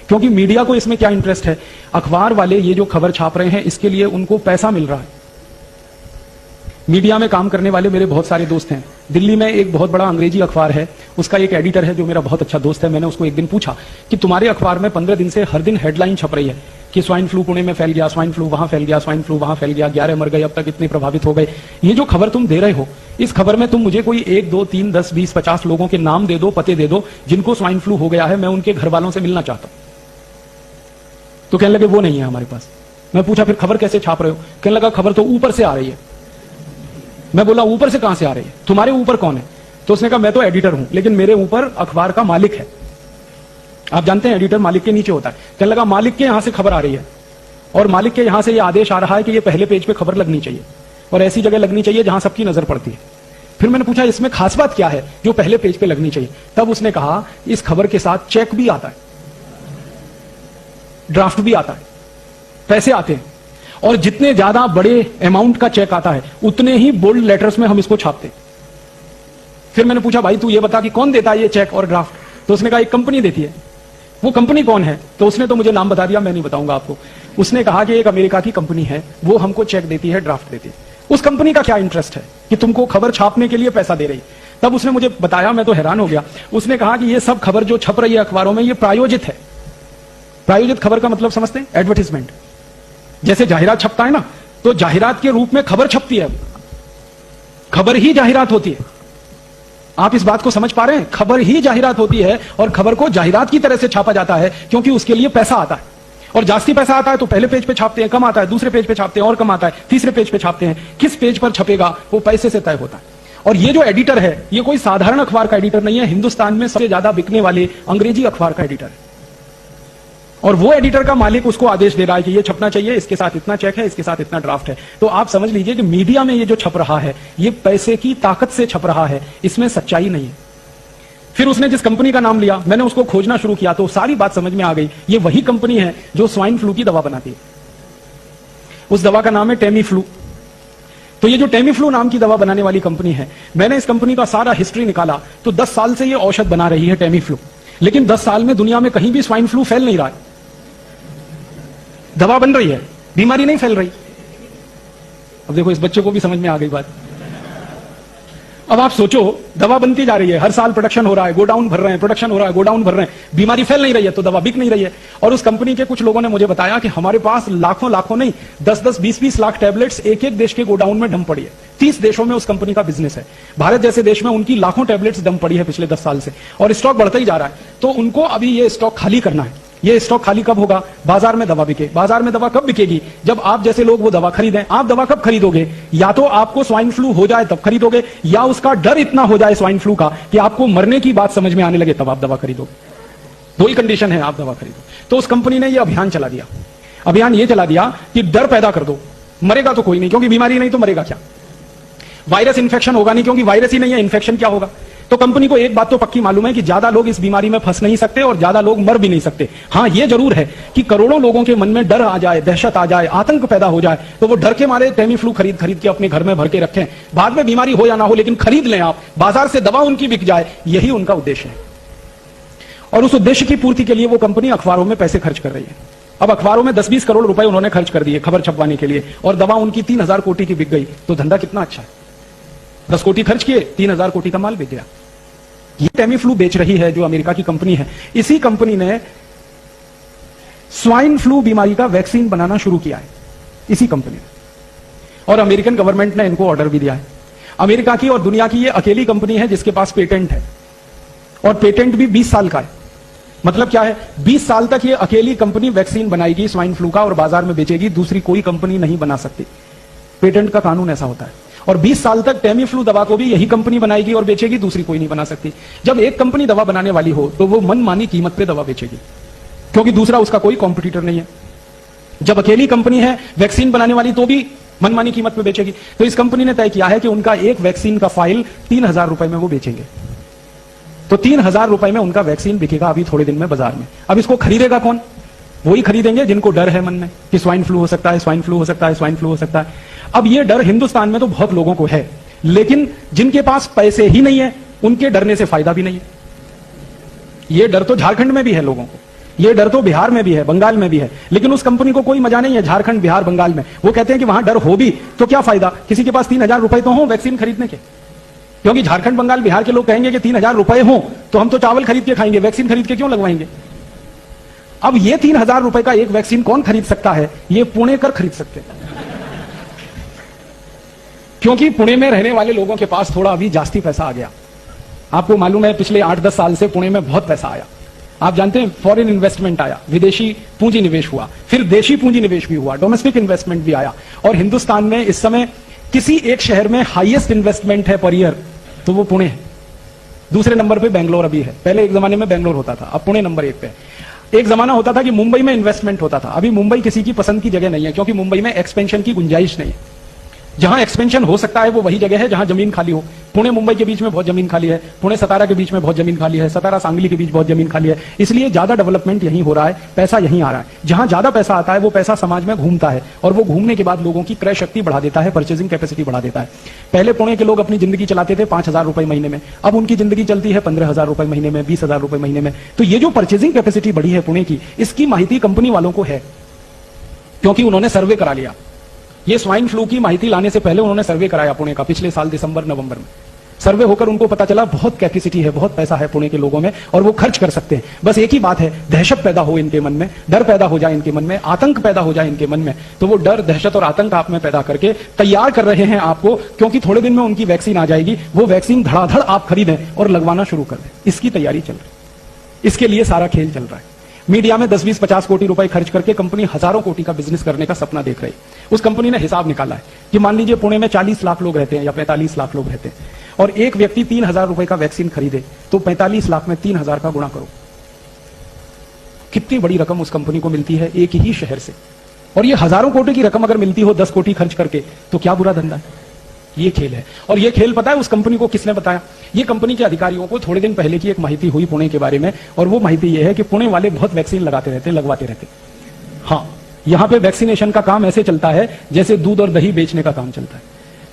क्योंकि मीडिया को इसमें क्या इंटरेस्ट है, अखबार वाले ये जो खबर छाप रहे हैं इसके लिए उनको पैसा मिल रहा है। मीडिया में काम करने वाले मेरे बहुत सारे दोस्त हैं। दिल्ली में एक बहुत बड़ा अंग्रेजी अखबार है, उसका एक एडिटर है जो मेरा बहुत अच्छा दोस्त है। मैंने उसको एक दिन पूछा कि तुम्हारे अखबार में 15 दिन से हर दिन हेडलाइन छप रही है कि स्वाइन फ्लू पुणे में फैल गया, स्वाइन फ्लू वहां फैल गया, स्वाइन फ्लू वहां फैल गया, 11 मर गए, अब तक इतने प्रभावित हो गए। ये जो खबर तुम दे रहे हो, इस खबर में तुम मुझे कोई 1, 2, 3, 10, 20, 50 लोगों के नाम दे दो, पते दे दो जिनको स्वाइन फ्लू हो गया है, मैं उनके घर वालों से मिलना चाहता हूं। तो कहने लगे वो नहीं है हमारे पास। मैं पूछा फिर खबर कैसे छाप रहे हो? कहने लगा खबर तो ऊपर से आ रही है। मैं बोला ऊपर से कहां से आ रही है? तुम्हारे ऊपर कौन है? तो उसने कहा मैं तो एडिटर हूं, लेकिन मेरे ऊपर अखबार का मालिक है। आप जानते हैं एडिटर मालिक के नीचे होता है। कहने लगा मालिक के यहां से खबर आ रही है और मालिक के यहां से यह आदेश आ रहा है कि यह पहले पेज पे खबर लगनी चाहिए और ऐसी जगह लगनी चाहिए जहां सबकी नजर पड़ती है। फिर मैंने पूछा इसमें खास बात क्या है जो पहले पेज पे लगनी चाहिए? तब उसने कहा इस खबर के साथ चेक भी आता है, ड्राफ्ट भी आता है, पैसे आते हैं, और जितने ज्यादा बड़े अमाउंट का चेक आता है उतने ही बोल्ड लेटर्स में हम इसको छापते। फिर मैंने पूछा भाई तू ये बता कि कौन देता है ये चेक और ड्राफ्ट? तो उसने कहा एक कंपनी देती है। वो कंपनी कौन है? तो उसने तो मुझे नाम बता दिया, मैं नहीं बताऊंगा आपको। उसने कहा कि एक अमेरिका की कंपनी है, वो हमको चेक देती है, ड्राफ्ट देती है। उस कंपनी का क्या इंटरेस्ट है कि तुमको खबर छापने के लिए पैसा दे रही? तब उसने मुझे बताया, मैं तो हैरान हो गया। उसने कहा कि ये सब खबर जो छप रही है अखबारों में ये प्रायोजित है। प्रायोजित खबर का मतलब समझते हैं? एडवर्टीजमेंट। जैसे जाहिरात छपता है ना, तो जाहिरात के रूप में खबर छपती है, खबर ही जाहिरात होती है। आप इस बात को समझ पा रहे हैं? खबर ही जाहिरात होती है और खबर को जाहिरात की तरह से छापा जाता है क्योंकि उसके लिए पैसा आता है। और जास्ती पैसा आता है तो पहले पेज पे छापते हैं, कम आता है दूसरे पेज पे छापते हैं, और कम आता है तीसरे पेज पे छापते हैं। किस पेज पर छपेगा वो पैसे से तय होता है। और ये जो एडिटर है ये कोई साधारण अखबार का एडिटर नहीं है, हिंदुस्तान में सबसे ज्यादा बिकने वाले अंग्रेजी अखबार का एडिटर है। और वो एडिटर का मालिक उसको आदेश दे रहा है कि ये छपना चाहिए, इसके साथ इतना चेक है, इसके साथ इतना ड्राफ्ट है। तो आप समझ लीजिए कि मीडिया में ये जो छप रहा है ये पैसे की ताकत से छप रहा है, इसमें सच्चाई नहीं है। फिर उसने जिस कंपनी का नाम लिया, मैंने उसको खोजना शुरू किया तो सारी बात समझ में आ गई। ये वही कंपनी है जो स्वाइन फ्लू की दवा बनाती है। उस दवा का नाम है टेमी फ्लू। तो ये जो टेमी फ्लू नाम की दवा बनाने वाली कंपनी है, मैंने इस कंपनी का सारा हिस्ट्री निकाला तो 10 साल से ये औषध बना रही है टेमी फ्लू, लेकिन 10 साल में दुनिया में कहीं भी स्वाइन फ्लू फैल नहीं रहा है। दवा बन रही है, बीमारी नहीं फैल रही। अब देखो इस बच्चे को भी समझ में आ गई बात। अब आप सोचो, दवा बनती जा रही है, हर साल प्रोडक्शन हो रहा है, गोडाउन भर रहे हैं, प्रोडक्शन हो रहा है, गोडाउन भर रहे हैं, बीमारी फैल नहीं रही है तो दवा बिक नहीं रही है। और उस कंपनी के कुछ लोगों ने मुझे बताया कि हमारे पास लाखों नहीं 10-10, 20-20 लाख टैबलेट्स एक देश के गोडाउन में डम पड़ी है। 30 देशों में उस कंपनी का बिजनेस है। भारत जैसे देश में उनकी लाखों टैबलेट्स डम पड़ी है पिछले 10 साल से, और स्टॉक बढ़ता ही जा रहा है। तो उनको अभी ये स्टॉक खाली करना है। ये स्टॉक खाली कब होगा? बाजार में दवा बिके। बाजार में दवा कब बिकेगी? जब आप जैसे लोग वो दवा खरीदें। आप दवा कब खरीदोगे? या तो आपको स्वाइन फ्लू हो जाए तब खरीदोगे, या उसका डर इतना हो जाए स्वाइन फ्लू का कि आपको मरने की बात समझ में आने लगे तब आप दवा खरीदोगे। दो ही कंडीशन है, आप दवा खरीदो। तो उस कंपनी ने ये अभियान चला दिया। अभियान ये चला दिया कि डर पैदा कर दो, मरेगा तो कोई नहीं क्योंकि बीमारी नहीं तो मरेगा क्या? वायरस इंफेक्शन होगा नहीं क्योंकि वायरस ही नहीं है, इंफेक्शन क्या होगा? तो कंपनी को एक बात तो पक्की मालूम है कि ज्यादा लोग इस बीमारी में फंस नहीं सकते और ज्यादा लोग मर भी नहीं सकते। हाँ ये जरूर है कि करोड़ों लोगों के मन में डर आ जाए, दहशत आ जाए, आतंक पैदा हो जाए, तो वो डर के मारे टेमी फ्लू खरीद के अपने घर में भर के रखें। बाद में बीमारी हो या ना हो लेकिन खरीद लें आप, बाजार से दवा उनकी बिक जाए, यही उनका उद्देश्य है। और उस उद्देश्य की पूर्ति के लिए वो कंपनी अखबारों में पैसे खर्च कर रही है। अब अखबारों में 10-20 करोड़ रुपए उन्होंने खर्च कर दिए खबर छपवाने के लिए, और दवा उनकी 3000 कोटी की बिक गई। तो धंधा कितना अच्छा है। 10 कोटी खर्च किए, 3000 कोटी का माल बिक गया। ये टेमी फ्लू बेच रही है जो अमेरिका की कंपनी है। इसी कंपनी ने स्वाइन फ्लू बीमारी का वैक्सीन बनाना शुरू किया है, इसी कंपनी ने। और अमेरिकन गवर्नमेंट ने इनको ऑर्डर भी दिया है। अमेरिका की और दुनिया की ये अकेली कंपनी है जिसके पास पेटेंट है, और पेटेंट भी 20 साल का है। मतलब क्या है? 20 साल तक ये अकेली कंपनी वैक्सीन बनाएगी स्वाइन फ्लू का और बाजार में बेचेगी, दूसरी कोई कंपनी नहीं बना सकती। पेटेंट का कानून ऐसा होता है। और 20 साल तक टेमी फ्लू दवा को भी यही कंपनी बनाएगी और बेचेगी, दूसरी कोई नहीं बना सकती। जब एक कंपनी दवा बनाने वाली हो तो वो मनमानी कीमत पे दवा बेचेगी क्योंकि दूसरा उसका कोई कॉम्पिटिटर नहीं है। जब अकेली कंपनी है वैक्सीन बनाने वाली तो भी मनमानी कीमत पे बेचेगी। तो इस कंपनी ने तय किया है कि उनका एक वैक्सीन का फाइल 3000 रुपए में वो बेचेंगे। तो 3000 रुपए में उनका वैक्सीन बिकेगा अभी थोड़े दिन में बाजार में। अब इसको खरीदेगा कौन? वही खरीदेंगे जिनको डर है मन में कि स्वाइन फ्लू हो सकता है, स्वाइन फ्लू हो सकता है, स्वाइन फ्लू हो सकता है। अब ये डर हिंदुस्तान में तो बहुत लोगों को है, लेकिन जिनके पास पैसे ही नहीं है उनके डरने से फायदा भी नहीं है। ये डर तो झारखंड में भी है लोगों को ये डर तो बिहार में भी है, बंगाल में भी है, लेकिन उस कंपनी को कोई मजा नहीं है झारखंड, बिहार, बंगाल में। वो कहते हैं कि वहां डर हो भी तो क्या फायदा, किसी के पास 3,000 रुपए तो हो वैक्सीन खरीदने के। क्योंकि झारखंड, बंगाल, बिहार के लोग कहेंगे कि 3,000 रुपए हो तो हम तो चावल खरीद के खाएंगे, वैक्सीन खरीद के क्यों लगवाएंगे। अब ये 3,000 रुपए का एक वैक्सीन कौन खरीद सकता है, ये पुणे कर खरीद सकते हैं। क्योंकि पुणे में रहने वाले लोगों के पास थोड़ा अभी जास्ती पैसा आ गया। आपको मालूम है पिछले 8-10 साल से पुणे में बहुत पैसा आया। आप जानते हैं फॉरेन इन्वेस्टमेंट आया, विदेशी पूंजी निवेश हुआ, फिर देशी पूंजी निवेश भी हुआ, डोमेस्टिक इन्वेस्टमेंट भी आया। और हिंदुस्तान में इस समय किसी एक शहर में हाईएस्ट इन्वेस्टमेंट है पर ईयर तो वो पुणे है। दूसरे नंबर पे बेंगलोर अभी है। पहले एक जमाने में बेंगलोर होता था, अब पुणे नंबर 1 पे। एक जमाना होता था कि मुंबई में इन्वेस्टमेंट होता था, अभी मुंबई किसी की पसंद की जगह नहीं है, क्योंकि मुंबई में एक्सपेंशन की गुंजाइश नहीं है। जहां एक्सपेंशन हो सकता है वो वही जगह है जहां जमीन खाली हो। पुणे मुंबई के बीच में बहुत जमीन खाली है, पुणे सतारा के बीच में बहुत जमीन खाली है, सतारा सांगली के बीच बहुत जमीन खाली है, इसलिए ज्यादा डेवलपमेंट यहीं हो रहा है, पैसा यहीं आ रहा है। जहां ज्यादा पैसा आता है वो पैसा समाज में घूमता है, और वो घूमने के बाद लोगों की क्रय शक्ति बढ़ा देता है, परचेजिंग कैपेसिटी बढ़ा देता है। पहले पुणे के लोग अपनी जिंदगी चलाते थे 5,000 रुपए महीने में, अब उनकी जिंदगी चलती है 15,000 रुपए महीने में, 20,000 रुपए महीने में। तो ये जो परचेजिंग कैपेसिटी बढ़ी है पुणे की, इसकी माहिती कंपनी वालों को है, क्योंकि उन्होंने सर्वे करा लिया। ये स्वाइन फ्लू की माहिती लाने से पहले उन्होंने सर्वे कराया पुणे का, पिछले साल दिसंबर-नवंबर में। सर्वे होकर उनको पता चला बहुत कैपेसिटी है, बहुत पैसा है पुणे के लोगों में, और वो खर्च कर सकते हैं। बस एक ही बात है, दहशत पैदा हो इनके मन में, डर पैदा हो जाए इनके मन में, आतंक पैदा हो जाए इनके मन में, तो वो डर, दहशत और आतंक आप में पैदा करके तैयार कर रहे हैं आपको, क्योंकि थोड़े दिन में उनकी वैक्सीन आ जाएगी। वो वैक्सीन धड़ाधड़ आप खरीदें और लगवाना शुरू कर दें, इसकी तैयारी चल रही है। इसके लिए सारा खेल चल रहा है। मीडिया में 10-20-50 कोटी रुपए खर्च करके कंपनी हजारों कोटी का बिजनेस करने का सपना देख रही। उस कंपनी ने हिसाब निकाला है कि मान लीजिए पुणे में 40 लाख लोग रहते हैं या 45 लाख लोग रहते हैं, और एक व्यक्ति 3,000 रुपए का वैक्सीन खरीदे, तो 45 लाख में 3,000 का गुणा करो, कितनी बड़ी रकम उस कंपनी को मिलती है एक ही शहर से। और ये हजारों कोटी की रकम अगर मिलती हो 10 कोटी खर्च करके, तो क्या बुरा धंधा है। ये खेल है। और ये खेल पता है उस कंपनी को किसने बताया? ये कंपनी के अधिकारियों को थोड़े दिन पहले की एक माहिती हुई पुणे के बारे में, और वो माहिती ये है कि पुणे वाले बहुत वैक्सीन लगाते रहते, लगवाते रहते। हाँ, यहां पे वैक्सीनेशन का काम ऐसे चलता है जैसे दूध और दही बेचने का काम चलता है।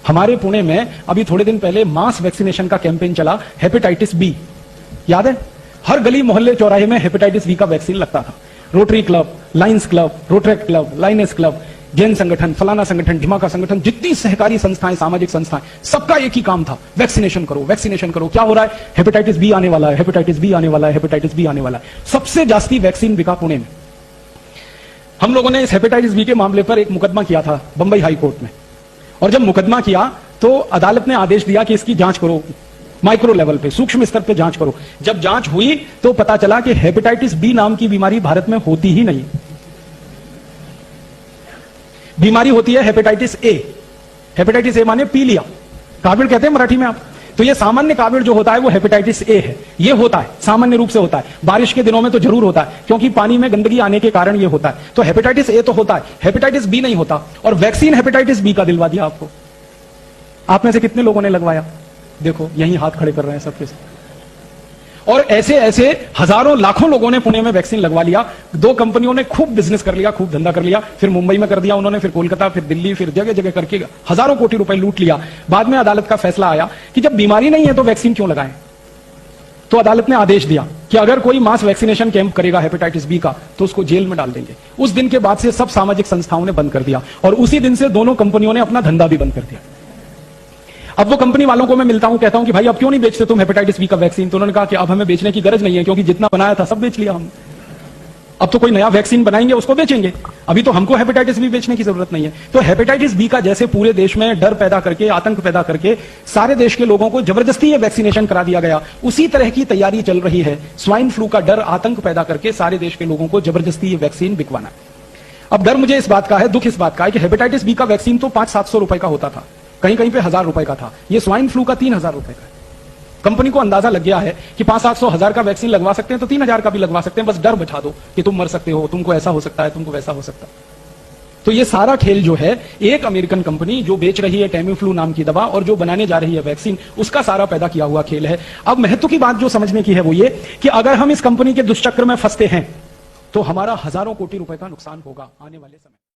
हमारे पुणे में अभी थोड़े दिन पहले मास वैक्सीनेशन का कैंपेन चला, हेपेटाइटिस बी, याद है? हर गली मोहल्ले चौराहे में हेपेटाइटिस बी का वैक्सीन लगता था। Rotary club, lions club, rotaract club, lioness club, Jain संगठन, फलाना संगठन, ढिमाका संगठन, जितनी सहकारी संस्थाएं, सामाजिक संस्थाएं, सबका एक ही काम था, वैक्सीनेशन करो, वैक्सीनेशन करो। क्या हो रहा है? हेपेटाइटिस बी आने वाला है, हेपेटाइटिस बी आने वाला है, हेपेटाइटिस बी आने वाला है। सबसे जास्ती वैक्सीन बिका पुणे में। हम लोगों ने इस हेपेटाइटिस बी के मामले पर एक मुकदमा किया था बंबई हाई कोर्ट में, और जब मुकदमा किया तो अदालत ने आदेश दिया कि इसकी जांच करो, माइक्रो लेवल पे, सूक्ष्म स्तर पे जांच करो। जब जांच हुई तो पता चला कि हेपेटाइटिस बी नाम की बीमारी भारत में होती ही नहीं। बीमारी होती है हेपेटाइटिस ए। हेपेटाइटिस ए माने पीलिया, काविड़ कहते हैं मराठी में आप। तो ये सामान्य काविड़ जो होता है वो हेपेटाइटिस ए है। ये होता है, सामान्य रूप से होता है, बारिश के दिनों में तो जरूर होता है, क्योंकि पानी में गंदगी आने के कारण ये होता है। तो हेपेटाइटिस ए तो होता है, हेपेटाइटिस बी नहीं होता। और वैक्सीन हेपेटाइटिस बी का दिलवा दिया आपको। आप में से कितने लोगों ने लगवाया? देखो यही हाथ खड़े कर रहे हैं सबके साथ। और ऐसे ऐसे हजारों लाखों लोगों ने पुणे में वैक्सीन लगवा लिया। दो कंपनियों ने खूब बिजनेस कर लिया, खूब धंधा कर लिया, फिर मुंबई में कर दिया उन्होंने, फिर कोलकाता, फिर दिल्ली, फिर जगह जगह करके हजारों कोटी रुपए लूट लिया। बाद में अदालत का फैसला आया कि जब बीमारी नहीं है तो वैक्सीन क्यों लगाएं। तो अदालत ने आदेश दिया कि अगर कोई मास वैक्सीनेशन कैंप करेगा हेपेटाइटिस बी का तो उसको जेल में डाल देंगे। उस दिन के बाद से सब सामाजिक संस्थाओं ने बंद कर दिया, और उसी दिन से दोनों कंपनियों ने अपना धंधा भी बंद कर दिया। अब वो कंपनी वालों को मैं मिलता हूं, कहता हूं कि भाई अब क्यों नहीं बेचते तुम हेपेटाइटिस बी का वैक्सीन? तो उन्होंने कहा कि अब हमें बेचने की गरज नहीं है, क्योंकि जितना बनाया था सब बेच लिया हम। अब तो कोई नया वैक्सीन बनाएंगे उसको बेचेंगे, अभी तो हमको हेपेटाइटिस बी बेचने की जरूरत नहीं है। तो हेपेटाइटिस बी का जैसे पूरे देश में डर पैदा करके, आतंक पैदा करके सारे देश के लोगों को जबरदस्ती ये वैक्सीनेशन करा दिया गया, उसी तरह की तैयारी चल रही है स्वाइन फ्लू का डर, आतंक पैदा करके सारे देश के लोगों को जबरदस्ती ये वैक्सीन बिकवाना। अब डर मुझे इस बात का है, दुख इस बात का है कि हेपेटाइटिस बी का वैक्सीन तो 500-700 रुपए का होता था, कहीं कहीं पे 1000 रुपए का था। ये स्वाइन फ्लू का 3000 रुपए का है। कंपनी को अंदाजा लग गया है कि 500-700 का वैक्सीन लगवा सकते हैं तो 3000 का भी लगवा सकते हैं, बस डर बचा दो कि तुम मर सकते हो, तुमको ऐसा हो सकता है, तुमको वैसा हो सकता है। तो ये सारा खेल जो है, एक अमेरिकन कंपनी जो बेच रही है टेमीफ्लू नाम की दवा और जो बनाने जा रही है वैक्सीन, उसका सारा पैदा किया हुआ खेल है। अब महत्व की बात जो समझने की है वो ये कि अगर हम इस कंपनी के दुष्चक्र में फंसते हैं तो हमारा हजारों कोटि रुपए का नुकसान होगा आने वाले समय।